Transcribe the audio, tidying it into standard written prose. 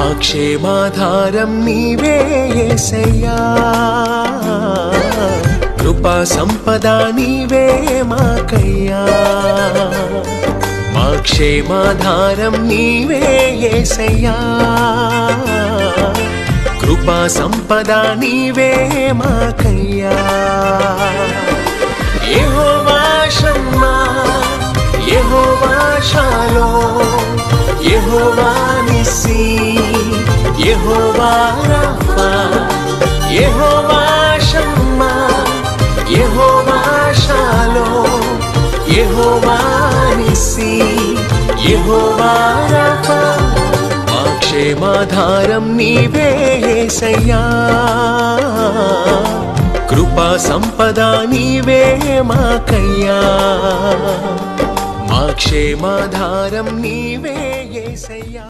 మా క్షేమాధారం నీవే యేసయ్యా, కృపా సంపద నీవే మాకయ్యా. మా క్షేమాధారం నీవే యేసయ్యా, కృపా సంపద నీవే మాకయ్యా. యెహోవా షమ్మా, యెహోవా షాలోమ్, యెహోవా నిస్సీ, యెహోవా రఫా, యెహోవా షమ్మా, యెహోవా షాలోమ్, యెహోవా నిస్సీ, యెహోవా రఫా. మా క్షేమాధారం నీవే యేసయ్యా, కృపా సంపద నీవే మాకయ్యా. మా క్షేమాధారం నీవే